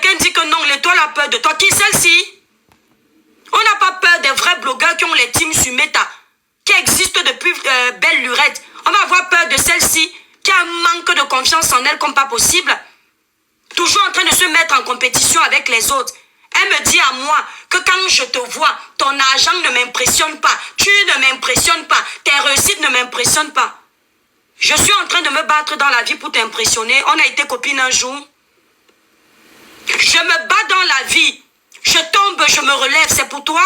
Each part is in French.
quelqu'un dit que non, l'étoile a peur de toi. Qui celle-ci? On n'a pas peur des vrais blogueurs qui ont les teams sur Meta, qui existent depuis belle lurette. On va avoir peur de celle-ci qui a un manque de confiance en elle comme pas possible. Toujours en train de se mettre en compétition avec les autres. Elle me dit à moi que quand je te vois, ton argent ne m'impressionne pas. Tu ne m'impressionnes pas. Tes réussites ne m'impressionnent pas. Je suis en train de me battre dans la vie pour t'impressionner. On a été copines un jour. Je me bats dans la vie. Je tombe, je me relève. C'est pour toi?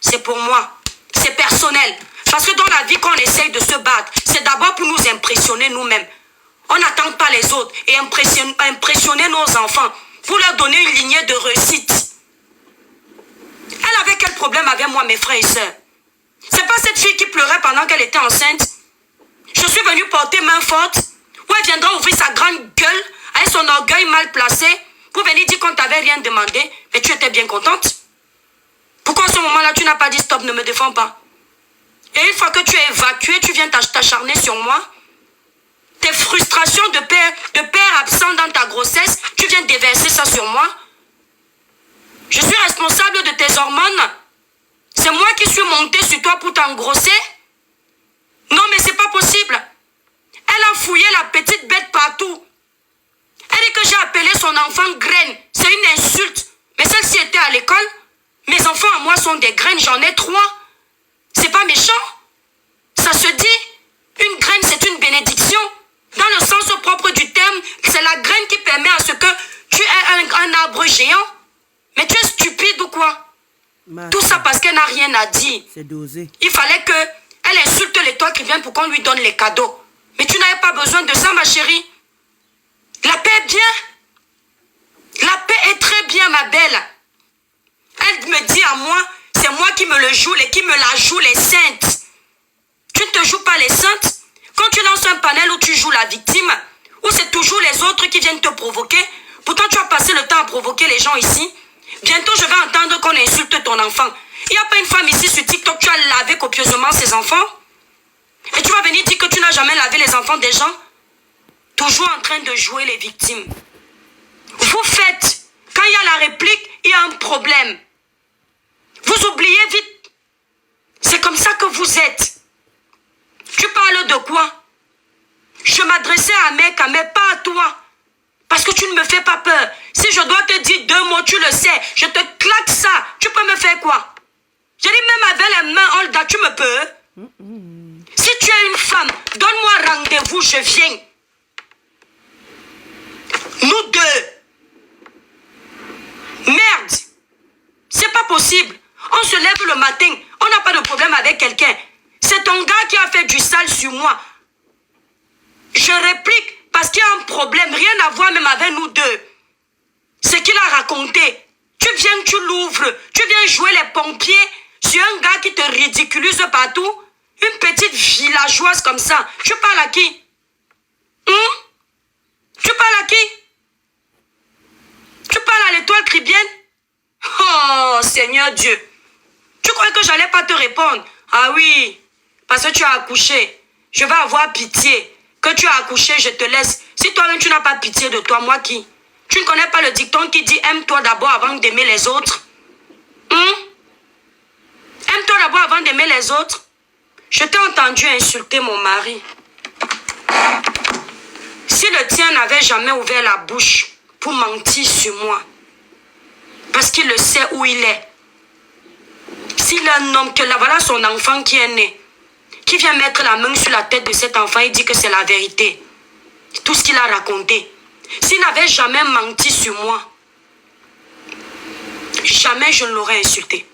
C'est pour moi. C'est personnel. Parce que dans la vie, quand on essaye de se battre, c'est d'abord pour nous impressionner nous-mêmes. On n'attend pas les autres et impressionner nos enfants pour leur donner une lignée de réussite. Elle avait quel problème avec moi, mes frères et sœurs? C'est pas cette fille qui pleurait pendant qu'elle était enceinte. Je suis venue porter main forte, où elle viendra ouvrir sa grande gueule avec son orgueil mal placé pour venir dire qu'on t'avait rien demandé, mais tu étais bien contente. Pourquoi à ce moment-là tu n'as pas dit stop, ne me défends pas? Et une fois que tu es évacué, tu viens t'acharner sur moi. Tes frustrations de père absent dans ta grossesse, tu viens déverser ça sur moi. Je suis responsable de tes hormones. C'est moi qui suis montée sur toi pour t'engrosser. Non, mais c'est pas possible. Elle a fouillé la petite bête partout. Elle dit que j'ai appelé son enfant graine. C'est une insulte. Mais celle-ci était à l'école. Mes enfants à moi sont des graines, j'en ai 3. C'est pas méchant. Ça se dit. Une graine, c'est une bénédiction. Dans le sens propre du terme, c'est la graine qui permet à ce que tu aies un arbre géant. Mais tu es stupide ou quoi? Tout ça parce qu'elle n'a rien à dire. C'est dosé. Il fallait qu'elle insulte l'étoile qui vient pour qu'on lui donne les cadeaux. Mais tu n'avais pas besoin de ça, ma chérie. La paix est bien. La paix est très bien, ma belle. Elle me dit à moi, c'est moi qui me le joue et qui me la joue les saintes. Tu ne te joues pas les saintes. Quand tu lances un panel où tu joues la victime, où c'est toujours les autres qui viennent te provoquer, pourtant tu as passé le temps à provoquer les gens ici. Bientôt je vais entendre qu'on insulte ton enfant. Il n'y a pas une femme ici sur TikTok, tu as lavé copieusement ses enfants. Et tu vas venir dire que tu n'as jamais lavé les enfants des gens. Toujours en train de jouer les victimes. Vous faites, quand il y a la réplique, il y a un problème. Vous oubliez vite. C'est comme ça que vous êtes. Tu parles de quoi? Je m'adressais à Mecca, mais pas à toi. Parce que tu ne me fais pas peur. Si je dois te dire 2 mots, tu le sais. Je te claque ça. Tu peux me faire quoi? Je dis même avec les mains, Olga, tu me peux? Si tu es une femme, donne-moi rendez-vous, je viens. Nous deux. Merde. C'est pas possible. On se lève le matin. On n'a pas de problème avec quelqu'un. C'est ton gars qui a fait du sale sur moi. Je réplique parce qu'il y a un problème. Rien à voir même avec nous deux. Ce qu'il a raconté. Tu viens, tu l'ouvres. Tu viens jouer les pompiers sur un gars qui te ridiculise partout. Une petite villageoise comme ça. Tu parles à qui? Tu parles à qui? Tu parles à l'étoile cribienne? Oh, Seigneur Dieu. Tu crois que j'allais pas te répondre? Ah oui, parce que tu as accouché. Je vais avoir pitié. Que tu as accouché, je te laisse. Si toi-même tu n'as pas pitié de toi, moi qui? Tu ne connais pas le dicton qui dit aime-toi d'abord avant d'aimer les autres? Aime-toi d'abord avant d'aimer les autres? Je t'ai entendu insulter mon mari. Si le tien n'avait jamais ouvert la bouche pour mentir sur moi, parce qu'il le sait où il est, s'il est un homme, que là, voilà son enfant qui est né, qui vient mettre la main sur la tête de cet enfant et dit que c'est la vérité, tout ce qu'il a raconté, s'il n'avait jamais menti sur moi, jamais je ne l'aurais insulté.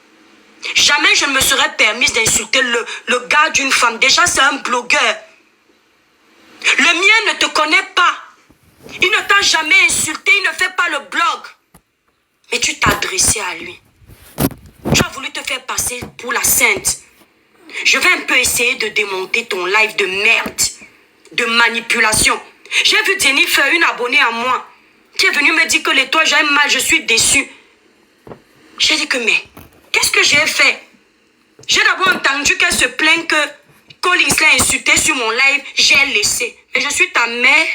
Jamais je ne me serais permise d'insulter le gars d'une femme. Déjà, c'est un blogueur. Le mien ne te connaît pas. Il ne t'a jamais insulté, il ne fait pas le blog. Mais tu t'es adressé à lui. Tu as voulu te faire passer pour la sainte. Je vais un peu essayer de démonter ton live de merde, de manipulation. J'ai vu Jennifer, une abonnée à moi, qui est venue me dire que l'étoile, j'aime mal, je suis déçue. J'ai dit que mais, qu'est-ce que j'ai fait? J'ai d'abord entendu qu'elle se plaint que Collins l'a insulté sur mon live, j'ai laissé. Et je suis ta mère.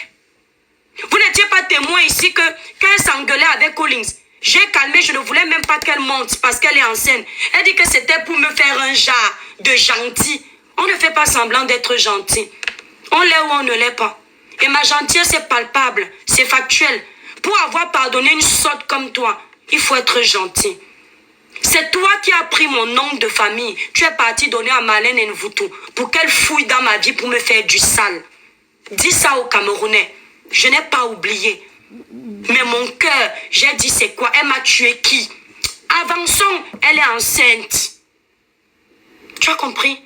Vous n'étiez pas témoin ici que quand elle s'engueulait avec Collins, j'ai calmé, je ne voulais même pas qu'elle monte parce qu'elle est enceinte. Elle dit que c'était pour me faire un genre de gentil. On ne fait pas semblant d'être gentil. On l'est ou on ne l'est pas. Et ma gentillesse est palpable, c'est factuel. Pour avoir pardonné une sotte comme toi, il faut être gentil. C'est toi qui as pris mon nom de famille. Tu es parti donner à Marlène Nvutu pour qu'elle fouille dans ma vie pour me faire du sale. Dis ça aux Camerounais. Je n'ai pas oublié. Mais mon cœur, j'ai dit c'est quoi? Elle m'a tué qui? Avançons, elle est enceinte. Tu as compris?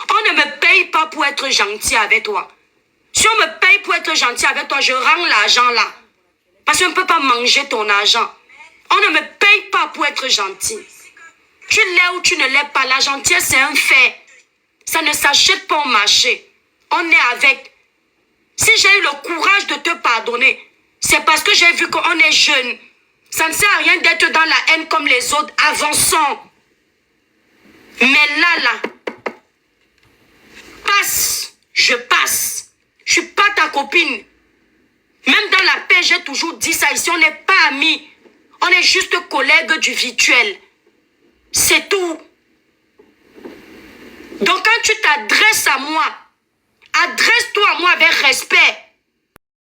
On ne me paye pas pour être gentil avec toi. Si on me paye pour être gentil avec toi, je rends l'argent là. Parce qu'on ne peut pas manger ton argent. On ne me paye pas pour être gentil. Tu l'es ou tu ne l'es pas. La gentillesse, c'est un fait. Ça ne s'achète pas au marché. On est avec. Si j'ai eu le courage de te pardonner, c'est parce que j'ai vu qu'on est jeune. Ça ne sert à rien d'être dans la haine comme les autres. Avançons. Mais là, passe. Je passe. Je ne suis pas ta copine. Même dans la paix, j'ai toujours dit ça ici. On n'est pas amis. On est juste collègues du virtuel. C'est tout. Donc quand tu t'adresses à moi, adresse-toi à moi avec respect.